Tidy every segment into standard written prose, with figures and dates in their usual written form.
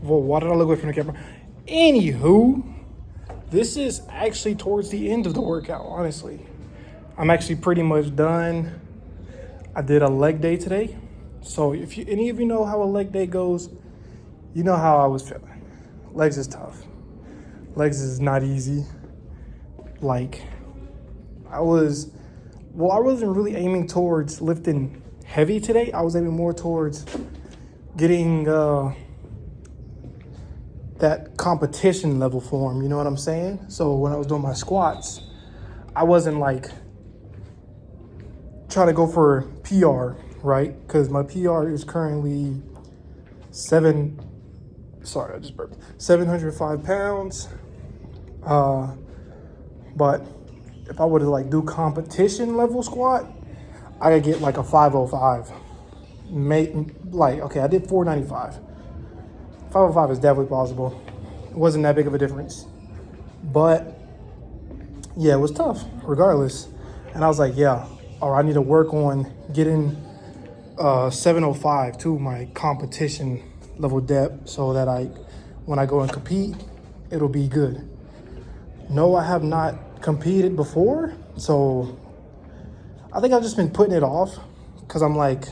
Well, why did I look away from the camera? Anywho, this is actually towards the end of the workout, honestly. I'm actually pretty much done. I did a leg day today. So if any of you know how a leg day goes, you know how I was feeling. Legs is tough. Legs is not easy. Like, I wasn't really aiming towards lifting heavy today. I was aiming more towards getting that competition level form, you know what I'm saying? So when I was doing my squats, I wasn't like trying to go for PR, right? Because my PR is currently 705 pounds. But if I were to like do competition level squat, I could get like a 505. I did 495. 505 is definitely possible. It wasn't that big of a difference. But yeah, it was tough regardless. And I was like, yeah, or I need to work on getting 705 to my competition level depth so that when I go and compete, it'll be good. No, I have not competed before, so I think I've just been putting it off because I'm like,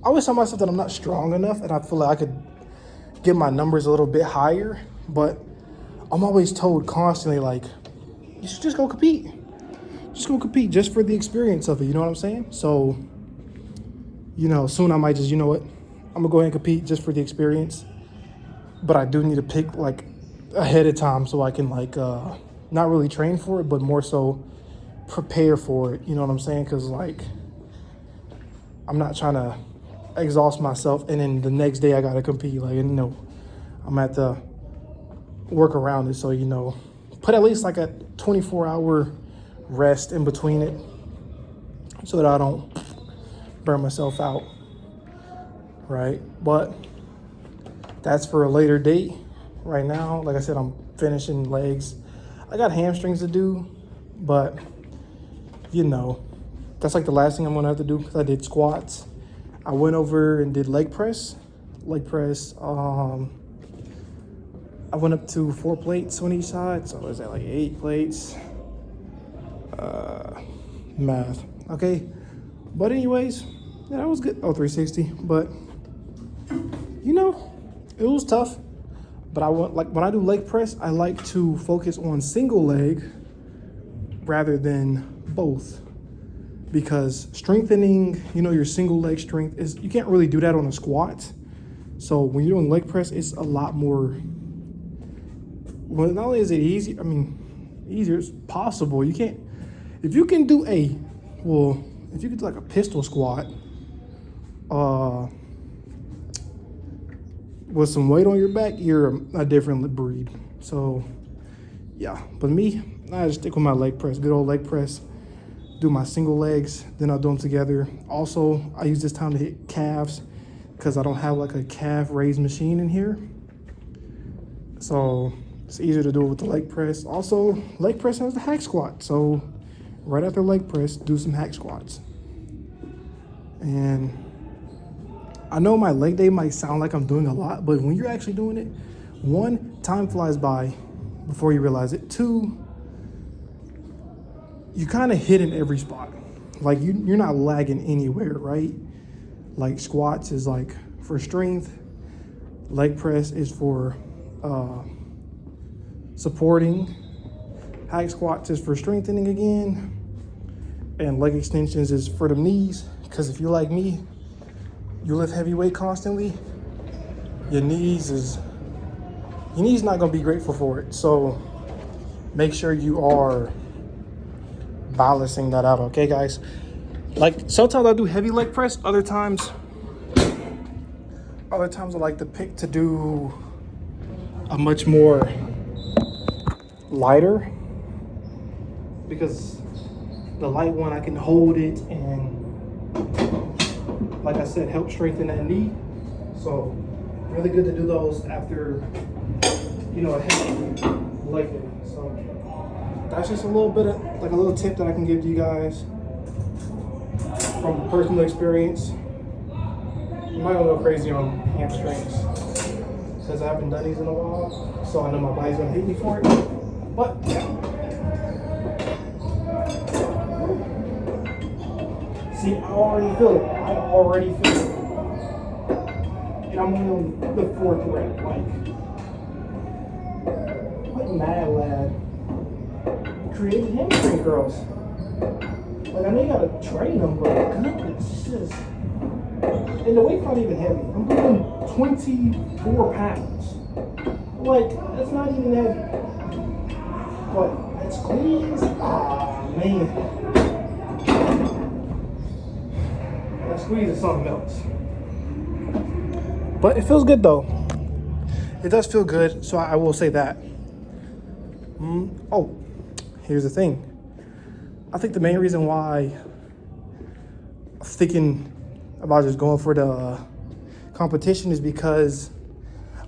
I always tell myself that I'm not strong enough and I feel like I could get my numbers a little bit higher, but I'm always told constantly, like, you should just go compete. Just go compete just for the experience of it, you know what I'm saying? So, soon I might just, I'm gonna go ahead and compete just for the experience. But I do need to pick like ahead of time so I can not really train for it, but more so prepare for it. You know what I'm saying? Because like I'm not trying to exhaust myself and then the next day I gotta compete. I'm gonna have to work around it. So put at least like a 24-hour rest in between it so that I don't burn myself out. Right, but that's for a later date. Right now, like I said, I'm finishing legs. I got hamstrings to do, but that's like the last thing I'm gonna have to do because I did squats. I went over and did leg press. I went up to 4 plates on each side, so is that like 8 plates? Math, okay. But anyways, yeah, that was good. 360, but it was tough, but when I do leg press, I like to focus on single leg rather than both because strengthening, your single leg strength you can't really do that on a squat. So when you're doing leg press, it's a lot more, well, not only is it easy, easier, it's possible. If you can do like a pistol squat, with some weight on your back, you're a different breed. So, yeah. But me, I just stick with my leg press, good old leg press. Do my single legs, then I'll do them together. Also, I use this time to hit calves because I don't have like a calf raise machine in here. So, it's easier to do it with the leg press. Also, leg press has the hack squat. So, right after leg press, do some hack squats. And I know my leg day might sound like I'm doing a lot, but when you're actually doing it, 1, time flies by before you realize it. 2, you kind of hit in every spot. Like you're not lagging anywhere, right? Like squats is like for strength, leg press is for supporting, hack squats is for strengthening again, and leg extensions is for the knees. Because if you're like me, you lift heavy weight constantly, your knees not gonna be grateful for it. So make sure you are balancing that out, okay, guys? Like sometimes I do heavy leg press, other times I like to pick to do a much more lighter because the light one I can hold it and, like I said, help strengthen that knee. So really good to do those after a heavy leg day. So that's just a little bit of like a little tip that I can give to you guys from personal experience. I'm not gonna go crazy on hamstrings because I haven't done these in a while, so I know my body's gonna hate me for it. But see, I already feel it. I already feel it. And I'm only on the 4th rep. Like, what mad lad created hamstring curls? Like, I know you gotta train them, but goodness, it's just. And the weight's not even heavy. I'm doing 24 pounds. Like, that's not even heavy. But that squeeze, man. That squeeze is something else. But it feels good though. It does feel good, so I will say that. Oh, here's the thing. I think the main reason why I'm thinking about just going for the competition is because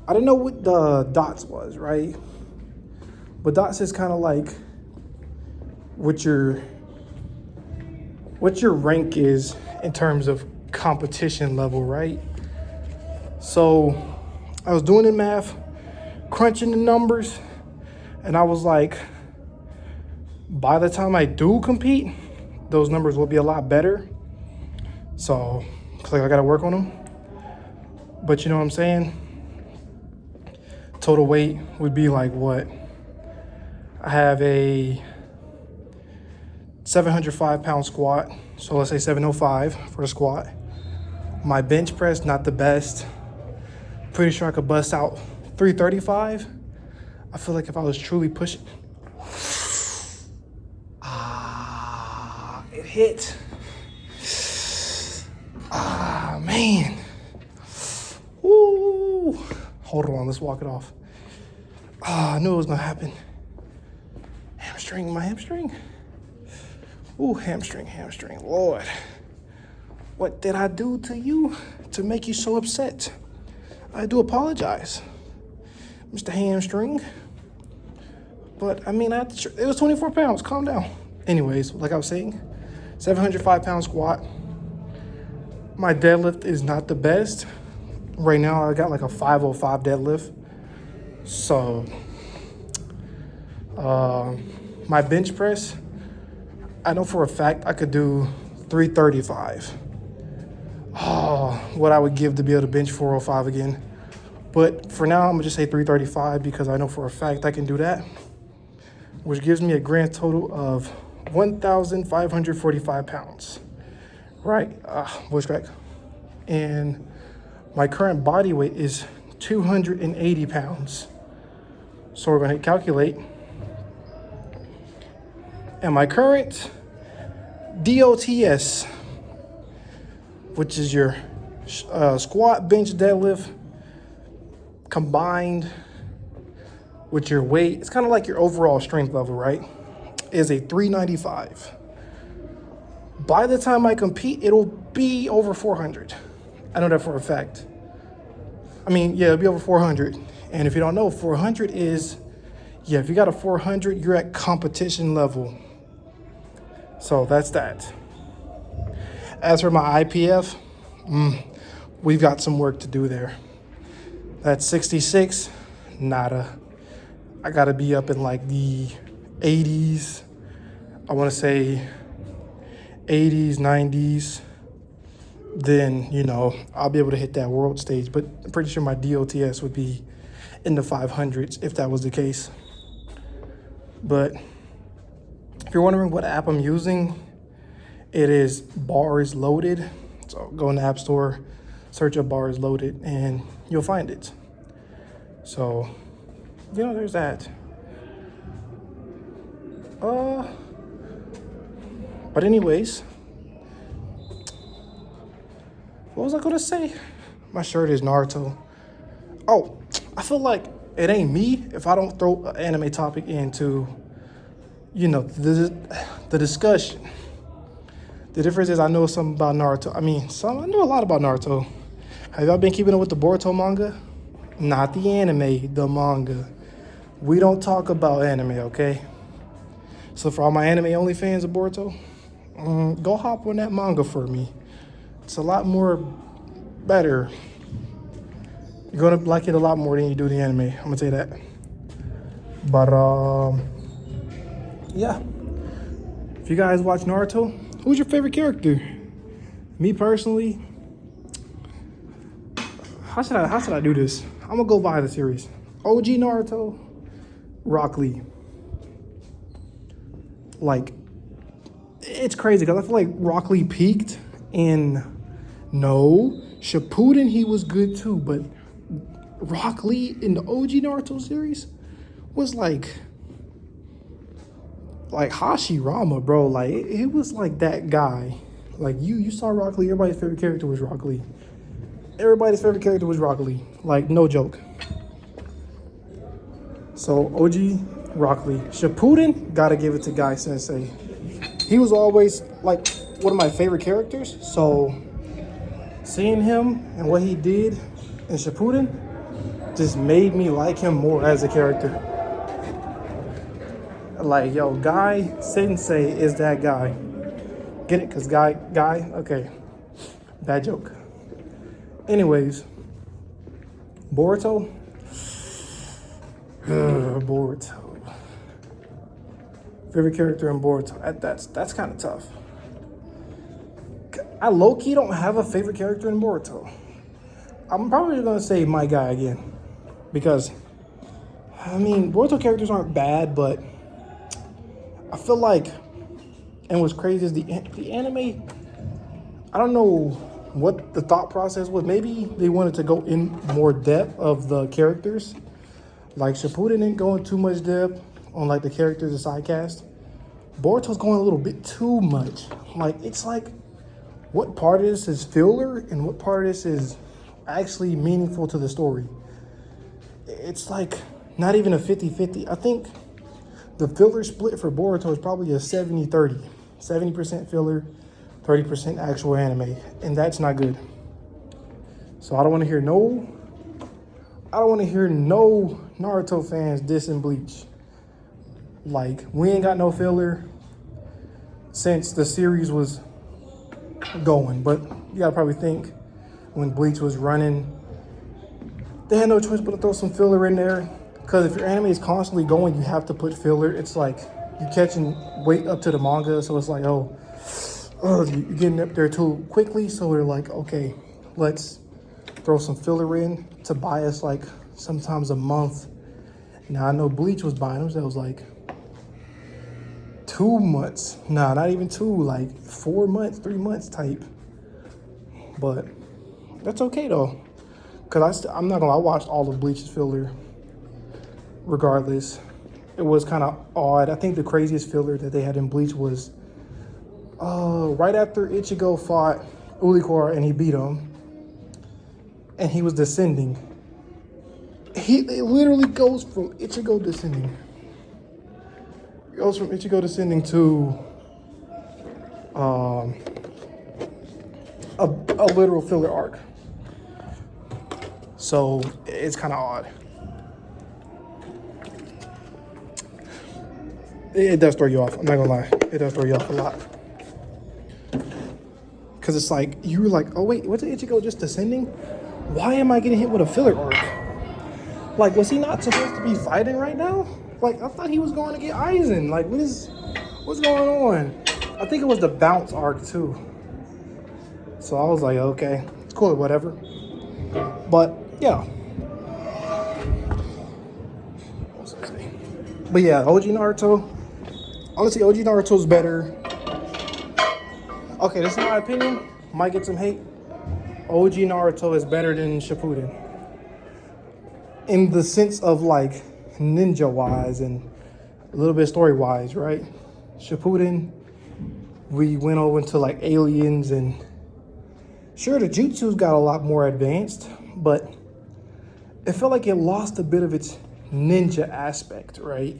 I didn't know what the dots was, right? But dots is kind of like what your rank is in terms of competition level, right? So I was doing the math, crunching the numbers, and I was like, by the time I do compete, those numbers will be a lot better. So it's like I gotta work on them. But you know what I'm saying? Total weight would be like what? I have a 705-pound squat. So let's say 705 for the squat. My bench press, not the best. Pretty sure I could bust out 335. I feel like if I was truly pushing, it hit. Man. Ooh. Hold on, let's walk it off. I knew it was gonna happen. My hamstring. Ooh, hamstring. Lord. What did I do to you to make you so upset? I do apologize, Mr. Hamstring. But I mean, it was 24 pounds. Calm down. Anyways, like I was saying, 705-pound squat. My deadlift is not the best. Right now, I got like a 505 deadlift. So, my bench press, I know for a fact I could do 335. Oh, what I would give to be able to bench 405 again. But for now, I'm gonna just say 335 because I know for a fact I can do that, which gives me a grand total of 1,545 pounds. Right, voice crack. And my current body weight is 280 pounds. So we're gonna hit calculate. And my current DOTS, which is your squat, bench, deadlift, combined with your weight, it's kind of like your overall strength level, right? Is a 395. By the time I compete, it'll be over 400. I know that for a fact. I mean, yeah, it'll be over 400. And if you don't know, 400 is, yeah, if you got a 400, you're at competition level. So that's that. As for my IPF, we've got some work to do there. That's 66, nada. I gotta be up in like the 80s. I wanna say 80s, 90s. Then, you know, I'll be able to hit that world stage. But I'm pretty sure my DOTS would be in the 500s if that was the case. But if you're wondering what app I'm using, it is Bars Loaded. So go in the App Store, search up Bars Loaded, and you'll find it. So, you know, there's that. But anyways, what was I gonna say? My shirt is Naruto. Oh, I feel like it ain't me if I don't throw an anime topic into, you know, the discussion. The difference is I know something about Naruto. I know a lot about Naruto. Have y'all been keeping up with the Boruto manga? Not the anime, the manga. We don't talk about anime, okay? So for all my anime only fans of Boruto, go hop on that manga for me. It's a lot more better. You're gonna like it a lot more than you do the anime. I'm gonna say that. But yeah. If you guys watch Naruto, who's your favorite character? Me personally, how should I do this? I'm gonna go by the series. OG Naruto, Rock Lee. Like, it's crazy because I feel like Rock Lee peaked in Shippuden he was good too, but Rock Lee in the OG Naruto series was like Hashirama, bro. Like it was like that guy. Like you saw Rock Lee, everybody's favorite character was Rock Lee. Everybody's favorite character was Rock Lee. Like, no joke. So OG Rock Lee. Shippuden, gotta give it to Guy Sensei. He was always like one of my favorite characters. So seeing him and what he did in Shippuden just made me like him more as a character. Like, yo, Guy Sensei is that guy. Get it? Cause guy, okay. Bad joke. Anyways, Boruto. Boruto. Favorite character in Boruto. That's kind of tough. I low-key don't have a favorite character in Boruto. I'm probably gonna say my guy again. Because, I mean, Boruto characters aren't bad, but I feel like, and what's crazy is the anime, I don't know what the thought process was. Maybe they wanted to go in more depth of the characters. Like Shippuden didn't go in too much depth on like the characters, the side cast. Boruto's going a little bit too much. Like, it's like, what part of this is filler and what part of this is actually meaningful to the story? It's like not even a 50-50. I think the filler split for Boruto is probably a 70-30. 70% filler, 30% actual anime, and that's not good. So I don't want to hear no Naruto fans dissing Bleach. Like, we ain't got no filler since the series was going, but you gotta probably think when Bleach was running, they had no choice but to throw some filler in there. Because if your anime is constantly going, you have to put filler. It's like you're catching weight up to the manga, so it's like, oh, you're getting up there too quickly. So we're like, okay, let's throw some filler in to buy us like sometimes a month. Now I know Bleach was buying them, so it was like 2 months. Nah, not even 2, like 4 months, 3 months type. But that's okay though, because I'm not gonna lie, I watched all of Bleach's filler. Regardless, it was kind of odd. I think the craziest filler that they had in Bleach was right after Ichigo fought Ulikor and he beat him, and he was descending. It literally goes from Ichigo descending. It goes from Ichigo descending to a literal filler arc. So it's kind of odd. It does throw you off. I'm not gonna lie. It does throw you off a lot. Because it's like, you were like, oh wait, what's Ichigo just descending? Why am I getting hit with a filler arc? Like, was he not supposed to be fighting right now? Like, I thought he was going to get Aizen. Like, what's going on? I think it was the bounce arc too. So I was like, okay, it's cool or whatever. But yeah. What was I saying? But yeah, OG Naruto. Honestly, OG Naruto is better. Okay, this is my opinion. Might get some hate. OG Naruto is better than Shippuden. In the sense of like ninja-wise and a little bit story-wise, right? Shippuden, we went over into like aliens and sure, the jutsus got a lot more advanced, but it felt like it lost a bit of its ninja aspect, right?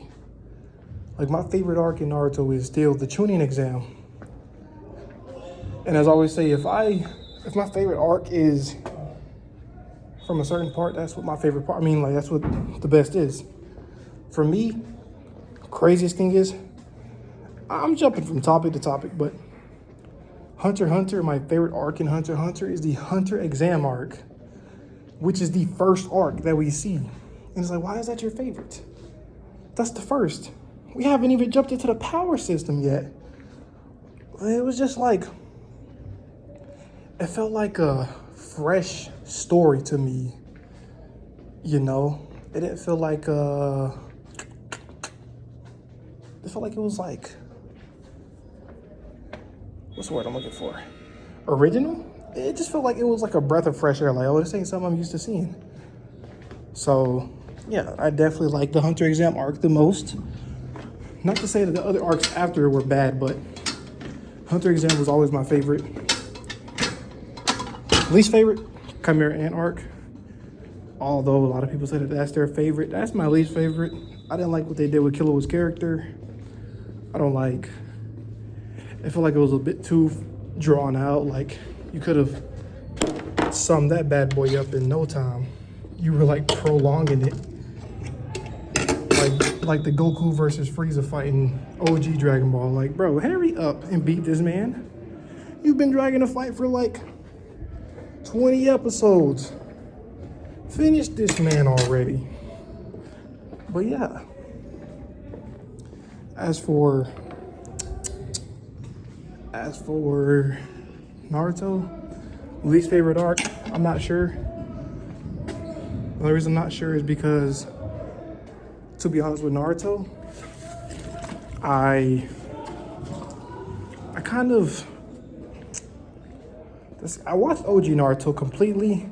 Like, my favorite arc in Naruto is still the Chunin exam. And as I always say, if my favorite arc is from a certain part, that's what my favorite part, I mean, like, that's what the best is. For me, craziest thing is, I'm jumping from topic to topic, but Hunter x Hunter, my favorite arc in Hunter x Hunter is the Hunter exam arc, which is the first arc that we see. And it's like, why is that your favorite? That's the first. We haven't even jumped into the power system yet. It was just like, it felt like a fresh story to me, you know? It didn't feel like, it felt like it was like, what's the word I'm looking for? Original? It just felt like it was like a breath of fresh air. Like, oh, this ain't something I'm used to seeing. So, yeah, I definitely like the Hunter exam arc the most. Not to say that the other arcs after were bad, but Hunter exam was always my favorite. Least favorite, Chimera Ant arc. Although a lot of people say that that's their favorite. That's my least favorite. I didn't like what they did with Killua's character. I feel like it was a bit too drawn out. Like, you could have summed that bad boy up in no time. You were like prolonging it. Like the Goku versus Frieza fighting OG Dragon Ball. Like, bro, hurry up and beat this man. You've been dragging a fight for like 20 episodes. Finish this man already. But yeah. As for Naruto, least favorite arc, I'm not sure. The only reason I'm not sure is because, to be honest with Naruto, I watched OG Naruto completely.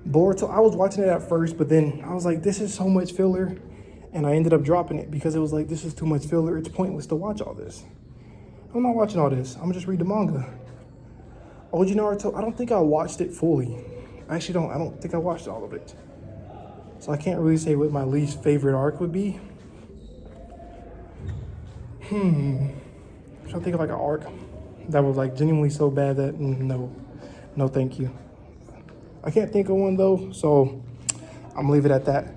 Boruto, I was watching it at first, but then I was like, this is so much filler. And I ended up dropping it because it was like, this is too much filler. It's pointless to watch all this. I'm not watching all this. I'm gonna just read the manga. OG Naruto, I don't think I watched it fully. I don't think I watched all of it. So I can't really say what my least favorite arc would be. I'm trying to think of like an arc that was like genuinely so bad that no thank you. I can't think of one though, so I'm gonna leave it at that.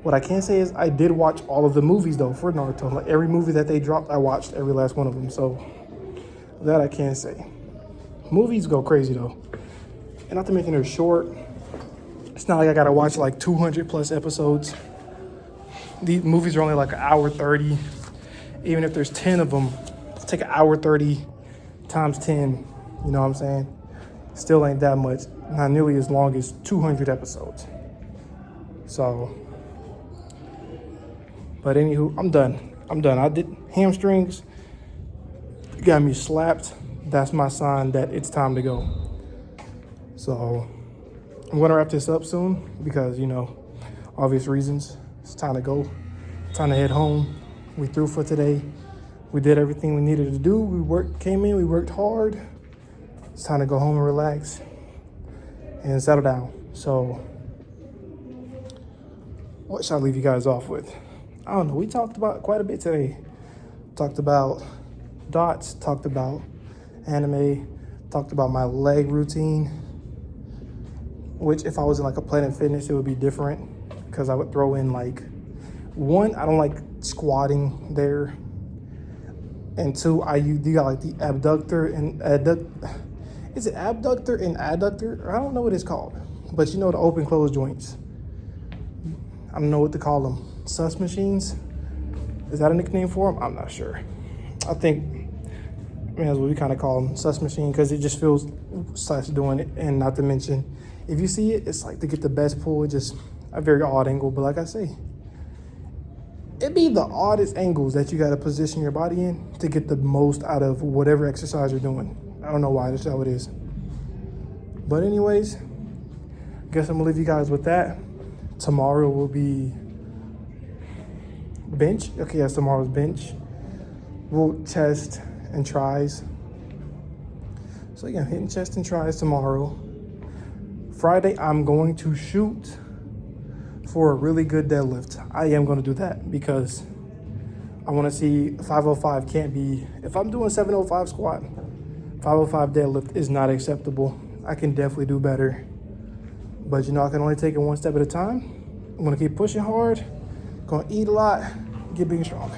What I can say is I did watch all of the movies though for Naruto. Like every movie that they dropped, I watched every last one of them. So that I can say. Movies go crazy though. And not to mention they're short. It's not like I gotta watch like 200 plus episodes. These movies are only like an hour 30. Even if there's 10 of them, take an hour 30 times 10. You know what I'm saying? Still ain't that much. Not nearly as long as 200 episodes. So, but anywho, I'm done. I did hamstrings. You got me slapped. That's my sign that it's time to go. So, I'm gonna wrap this up soon because, you know, obvious reasons. It's time to go. Time to head home. We through for today. We did everything we needed to do. We worked hard. It's time to go home and relax and settle down. So, what should I leave you guys off with? I don't know. We talked about quite a bit today. Talked about dots, talked about anime, talked about my leg routine, which if I was in like a Planet Fitness, it would be different because I would throw in like, one, I don't like squatting there. And two, you got like the abductor and is it abductor and adductor? I don't know what it's called, but you know the open close joints. I don't know what to call them. Sus machines? Is that a nickname for them? I'm not sure. I think, that's what we kind of call them, sus machine, because it just feels sus doing it. And not to mention, if you see it, it's like to get the best pull, it's just a very odd angle. But like I say, it'd be the oddest angles that you got to position your body in to get the most out of whatever exercise you're doing. I don't know why, that's how it is. But anyways, guess I'm gonna leave you guys with that. Tomorrow will be bench. Okay, yes, tomorrow's bench. We'll chest and tries. So yeah, hitting chest and tries tomorrow. Friday, I'm going to shoot for a really good deadlift. I am going to do that because I want to see 505 can't be, if I'm doing 705 squat, 505 deadlift is not acceptable. I can definitely do better. But you know, I can only take it one step at a time. I'm going to keep pushing hard, going to eat a lot, get big and strong.